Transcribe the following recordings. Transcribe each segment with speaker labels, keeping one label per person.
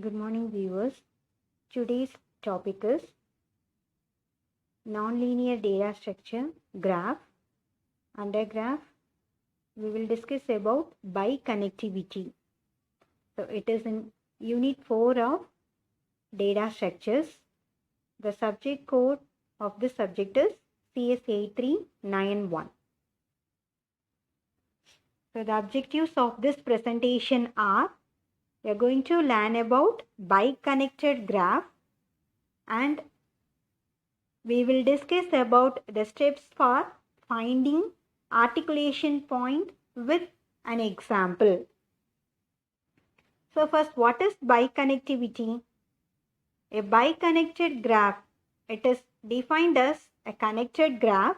Speaker 1: Good morning, viewers. Today's topic is nonlinear data structure graph. Under graph, we will discuss about biconnectivity. So it is in Unit 4 of data structures. The subject code of this subject is CS8391. So the objectives of this presentation are: we are going to learn about biconnected graph, and we will discuss about the steps for finding articulation point with an example. So first, what is biconnectivity? A biconnected graph, it is defined as a connected graph.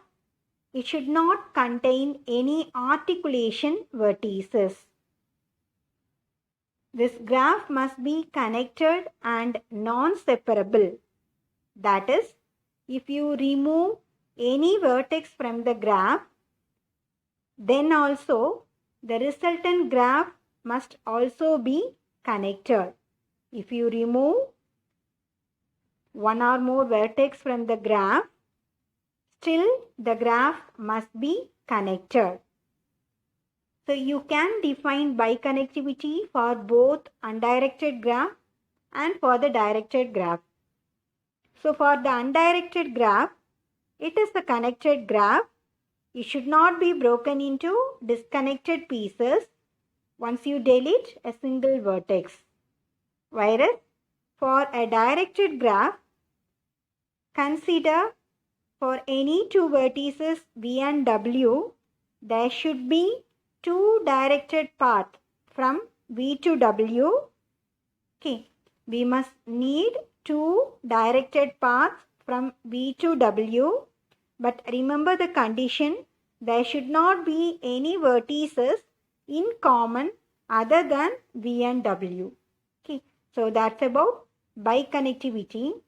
Speaker 1: It should not contain any articulation vertices. This graph must be connected and non-separable. That is, if you remove any vertex from the graph, then also the resultant graph must also be connected. If you remove one or more vertex from the graph, still the graph must be connected. So you can define biconnectivity for both undirected graph and for the directed graph. So for the undirected graph, it is a connected graph. It should not be broken into disconnected pieces once you delete a single vertex. Whereas for a directed graph, consider for any two vertices V and W, there should be two directed paths from V to W. Okay, we must need two directed paths from V to W. But remember the condition, there should not be any vertices in common other than V and W. Okay, so that's about biconnectivity.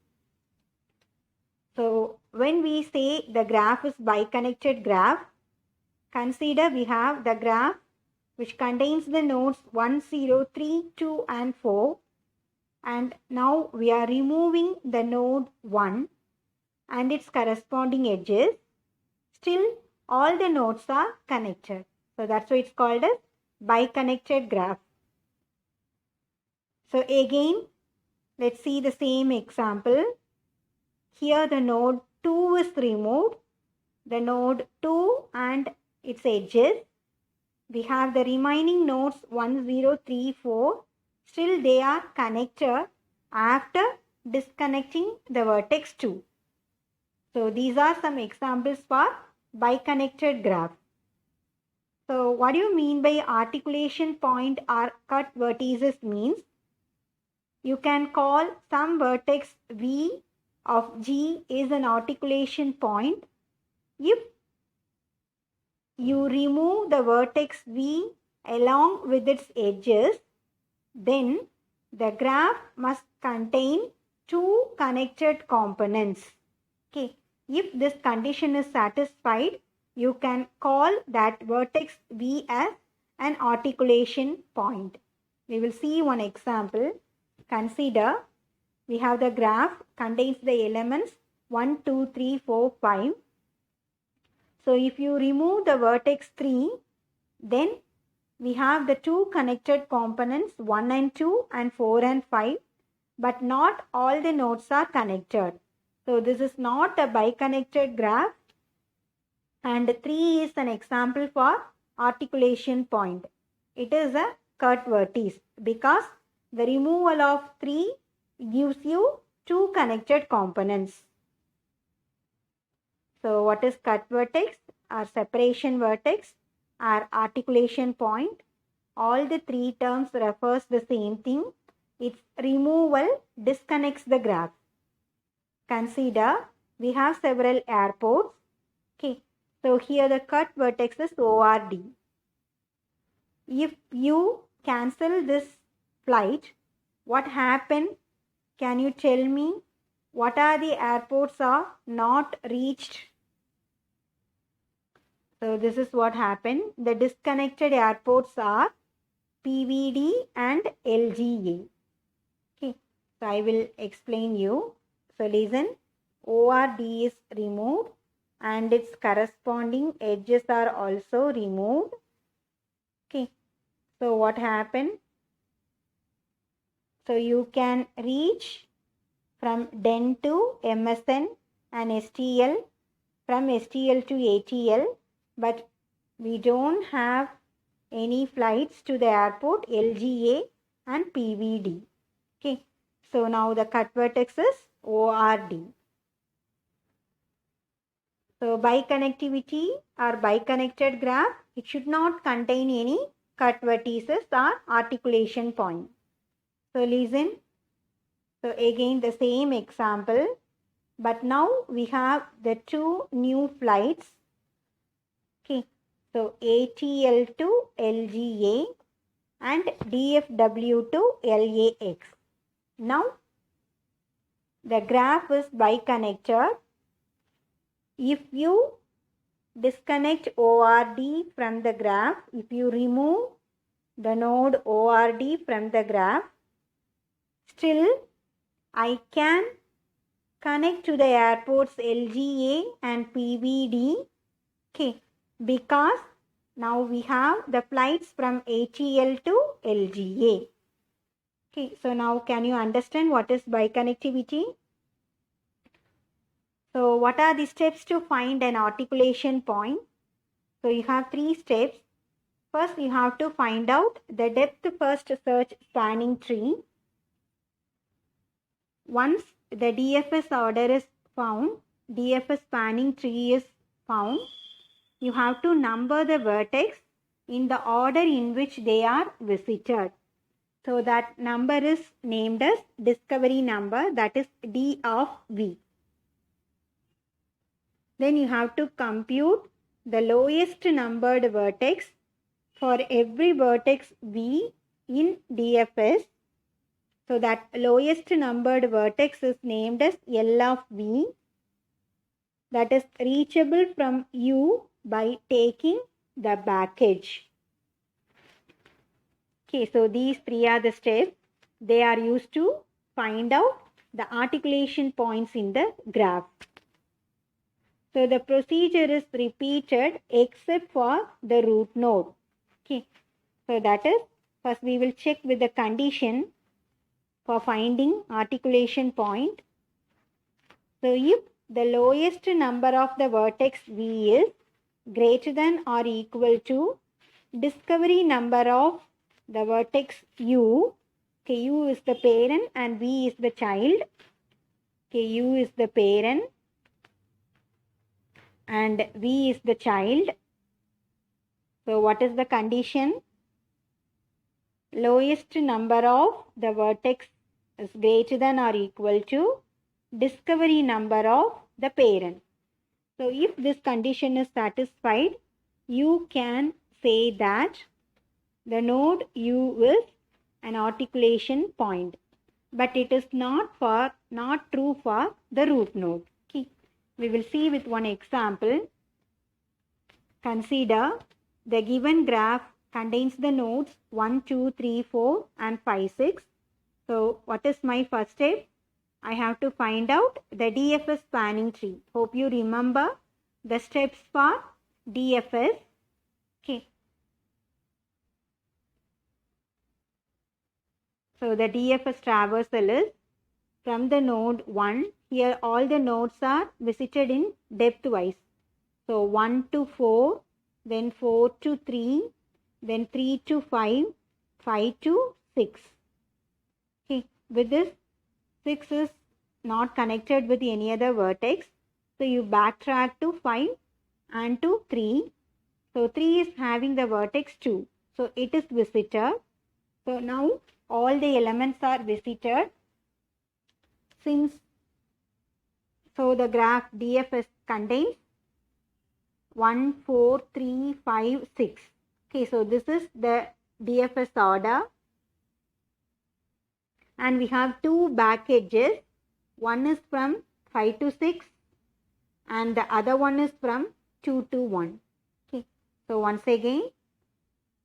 Speaker 1: So when we say the graph is biconnected graph, consider we have the graph which contains the nodes 1, 0, 3, 2 and 4. And now we are removing the node 1 and its corresponding edges. Still all the nodes are connected. So that's why it's called as biconnected graph. So again, let's see the same example. Here the node 2 is removed. The node 2 and its edges. We have the remaining nodes 1, 0, 3, 4. Still they are connected after disconnecting the vertex 2. So these are some examples for biconnected graph. So what do you mean by articulation point or cut vertices means? You can call some vertex V of G is an articulation point if you remove the vertex V along with its edges. Then the graph must contain two connected components. Okay, if this condition is satisfied, you can call that vertex V as an articulation point. We will see one example. Consider we have the graph contains the elements 1, 2, 3, 4, 5. So if you remove the vertex 3, then we have the two connected components 1 and 2 and 4 and 5, but not all the nodes are connected. So this is not a biconnected graph, and 3 is an example for articulation point. It is a cut vertex because the removal of 3 gives you two connected components. So what is cut vertex or separation vertex or articulation point? All the three terms refers the same thing. Its removal disconnects the graph. Consider we have several airports. Okay, so here the cut vertex is ORD. If you cancel this flight, what happened? Can you tell me what are the airports are not reached? So this is what happened. The disconnected airports are PVD and LGA. Okay, so I will explain you. So listen, ORD is removed and its corresponding edges are also removed. Okay, so what happened? So you can reach from DEN to MSN and STL, from STL to ATL, but we don't have any flights to the airport LGA and PVD. Okay, so now the cut vertex is ORD. So biconnectivity or biconnected graph, it should not contain any cut vertices or articulation point. So listen, so again the same example, but now we have the two new flights. Okay, so ATL to LGA and DFW to LAX. Now the graph is biconnected. If you disconnect ORD from the graph, if you remove the node ORD from the graph, still I can connect to the airports LGA and PVD. Okay, because now we have the flights from ATL to LGA. Okay, so now can you understand what is biconnectivity? So what are the steps to find an articulation point? So you have 3 steps. First, you have to find out the depth first search spanning tree. Once the DFS order is found, DFS spanning tree is found, you have to number the vertex in the order in which they are visited. So that number is named as discovery number, that is D of V. Then you have to compute the lowest numbered vertex for every vertex V in DFS. So that lowest numbered vertex is named as L of V, that is reachable from U by taking the back edge. Okay, so these 3 are the steps. They are used to find out the articulation points in the graph. So the procedure is repeated except for the root node. Okay, so that is, first we will check with the condition for finding articulation point. So if the lowest number of the vertex V is greater than or equal to discovery number of the vertex U, okay, U is the parent and V is the child. Okay, U is the parent and V is the child. So what is the condition? Lowest number of the vertex is greater than or equal to discovery number of the parent. So if this condition is satisfied, you can say that the node U is an articulation point, but it is not true for the root node. Okay. We will see with one example. Consider the given graph contains the nodes 1, 2, 3, 4 and 5, 6. So what is my first step? I have to find out the DFS spanning tree. Hope you remember the steps for DFS. Okay. So the DFS traversal is from the node 1. Here all the nodes are visited in depth wise. So 1 to 4, then 4 to 3, then 3 to 5, 5 to 6. Okay. With this, 6 is not connected with any other vertex. So you backtrack to 5 and to 3. So 3 is having the vertex 2. So it is visited. So now all the elements are visited. Since so the graph DFS contains 1, 4, 3, 5, 6. Okay, so this is the DFS order. And we have 2 back edges. One is from 5 to 6 and the other one is from 2 to 1. Okay, so once again,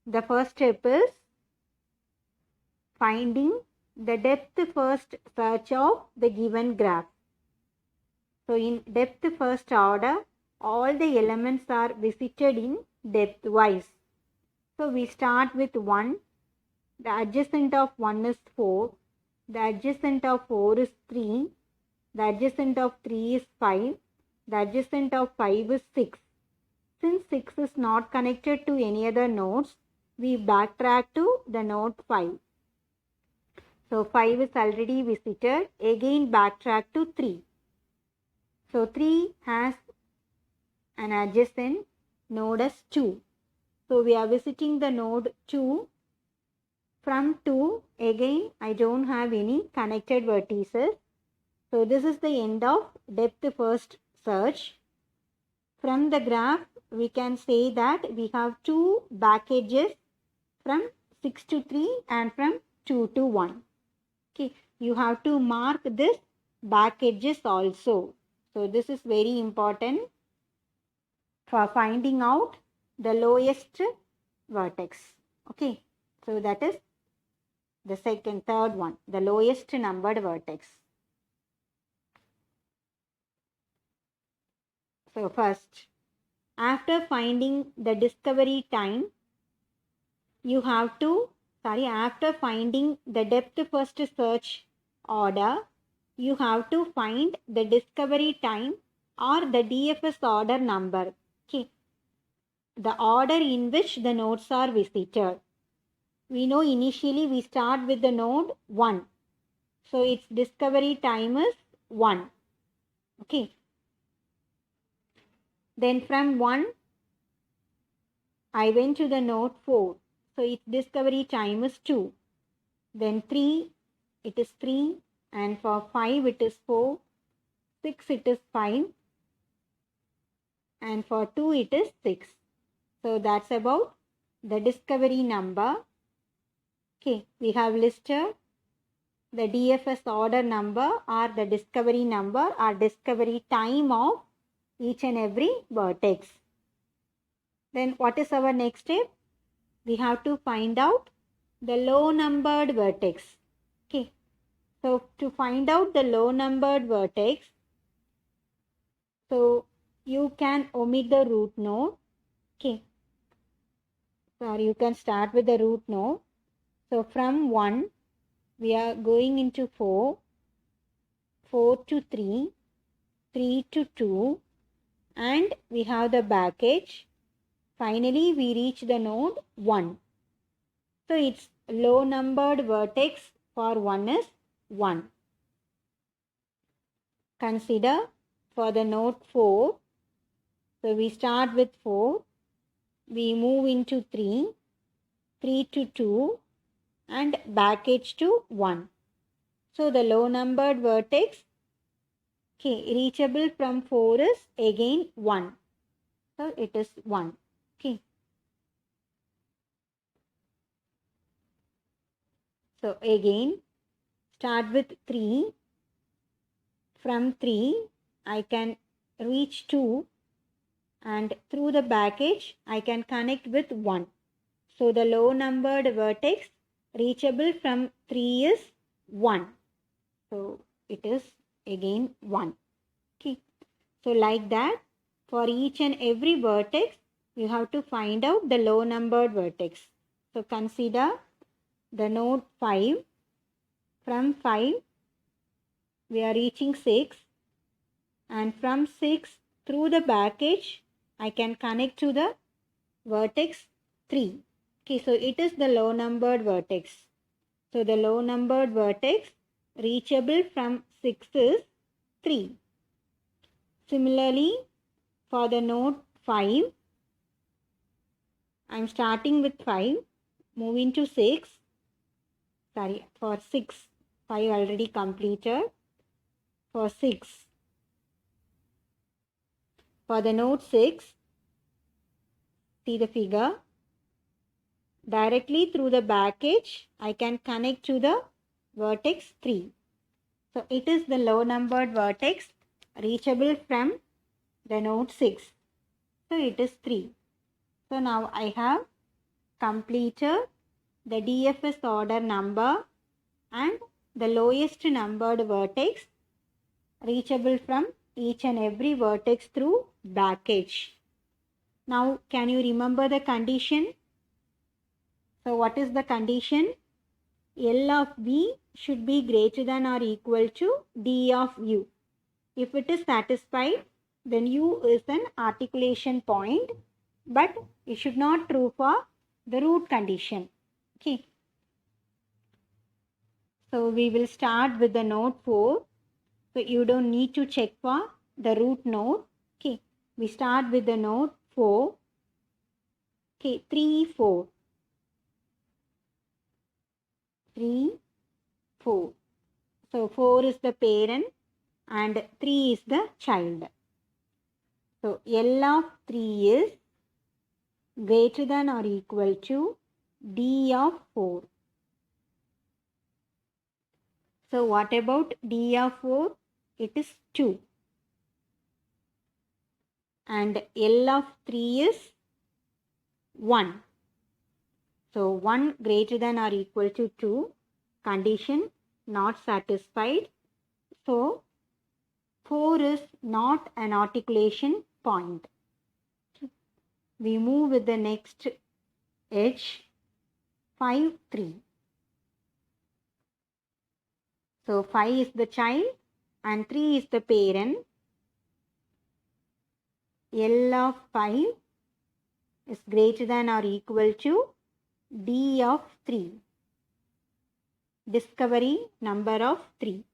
Speaker 1: the first step is finding the depth first search of the given graph. So in depth first order, all the elements are visited in depth wise. So we start with 1. The adjacent of 1 is 4. The adjacent of 4 is 3. The adjacent of 3 is 5. The adjacent of 5 is 6. Since 6 is not connected to any other nodes, we backtrack to the node 5. So 5 is already visited. Again backtrack to 3. So 3 has an adjacent node as 2. So we are visiting the node 2. From 2, again I don't have any connected vertices. So this is the end of depth first search. From the graph, we can say that we have 2 back edges from 6 to 3 and from 2 to 1. Okay, you have to mark this back edges also. So this is very important for finding out the lowest vertex. Okay, so that is the third one, the lowest numbered vertex. So first, after finding the discovery time, after finding the depth first search order, you have to find the discovery time or the DFS order number. Okay, the order in which the nodes are visited. We know initially we start with the node 1. So its discovery time is 1. Okay. Then from 1, I went to the node 4. So its discovery time is 2. Then 3, it is 3. And for 5, it is 4. 6, it is 5. And for 2, it is 6. So that's about the discovery number. Okay, we have listed the DFS order number or the discovery number or discovery time of each and every vertex. Then what is our next step? We have to find out the low numbered vertex. Okay, so to find out the low numbered vertex, so you can omit the root node. Okay, so you can start with the root node. So from 1, we are going into 4, 4 to 3, 3 to 2, and we have the back edge. Finally, we reach the node 1. So its low numbered vertex for 1 is 1. Consider for the node 4. So we start with 4. We move into 3, 3 to 2, and back edge to 1. So the low numbered vertex, okay, reachable from 4 is again 1. So it is 1. Okay. So again, start with 3. From 3, I can reach 2. And through the back edge, I can connect with 1. So the low numbered vertex reachable from 3 is 1. So it is again 1. Okay. So like that, for each and every vertex, you have to find out the low numbered vertex. So consider the node 5. From 5, we are reaching 6. And from 6, through the back edge, I can connect to the vertex 3. Okay, so it is the low numbered vertex. So the low numbered vertex reachable from 6 is 3. Similarly, for the node 5, I am starting with 5, moving to 6. For 6, 5 already completed. For 6, for the node 6, see the figure. Directly through the back edge, I can connect to the vertex 3. So it is the low numbered vertex reachable from the node 6. So it is 3. So now I have completed the DFS order number and the lowest numbered vertex reachable from each and every vertex through back edge. Now, can you remember the condition? So, what is the condition? L of V should be greater than or equal to D of U. If it is satisfied, then U is an articulation point, but it should not true for the root condition. Okay. So, we will start with the node 4. So, you don't need to check for the root node. Okay. We start with the node 4. Okay, 3, 4. 3, 4. So, 4 is the parent and 3 is the child. So, L of 3 is greater than or equal to D of 4. So, what about D of 4? It is 2. And L of 3 is 1. So, 1 greater than or equal to 2. Condition not satisfied. So, 4 is not an articulation point. We move with the next edge. 5, 3. So, 5 is the child and 3 is the parent. L of 5 is greater than or equal to D of 3. Discovery number of 3.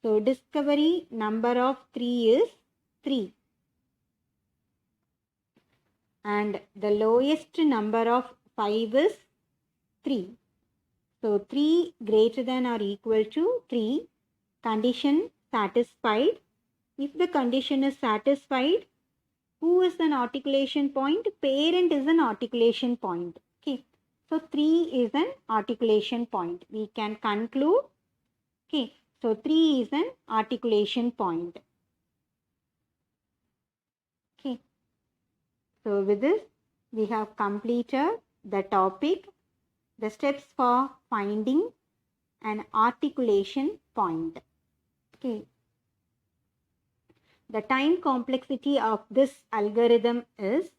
Speaker 1: So, discovery number of 3 is 3. And the lowest number of 5 is 3. So, 3 greater than or equal to 3. Condition satisfied. If the condition is satisfied, who is an articulation point? Parent is an articulation point. Okay. So, 3 is an articulation point. We can conclude. Okay. So, 3 is an articulation point. Okay. So, with this, we have completed the topic, the steps for finding an articulation point. Okay. The time complexity of this algorithm is,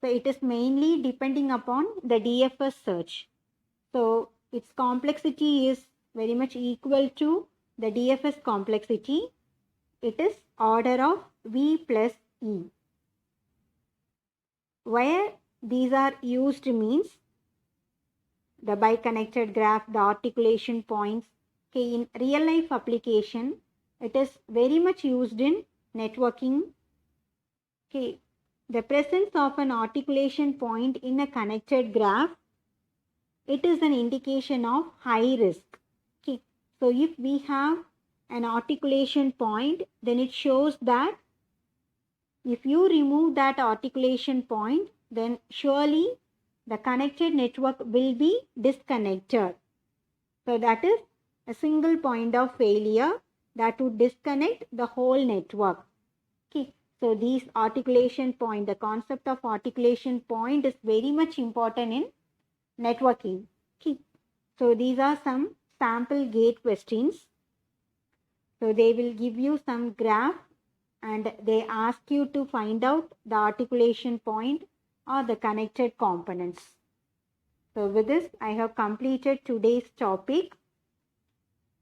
Speaker 1: so it is mainly depending upon the DFS search. So, its complexity is very much equal to the DFS complexity. It is order of V plus E. Where these are used means the biconnected graph, the articulation points. Okay, in real life application, it is very much used in networking. Okay, the presence of an articulation point in a connected graph, it is an indication of high risk. Okay, so if we have an articulation point, then it shows that if you remove that articulation point, then surely the connected network will be disconnected. So that is a single point of failure that would disconnect the whole network. Okay. So these articulation point, the concept of articulation point is very much important in networking. Okay. So these are some sample gate questions. So they will give you some graph and they ask you to find out the articulation point or the connected components. So with this, I have completed today's topic.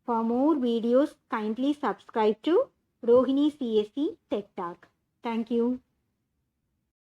Speaker 1: For more videos, kindly subscribe to Rohini CSE Tech Talk. Thank you.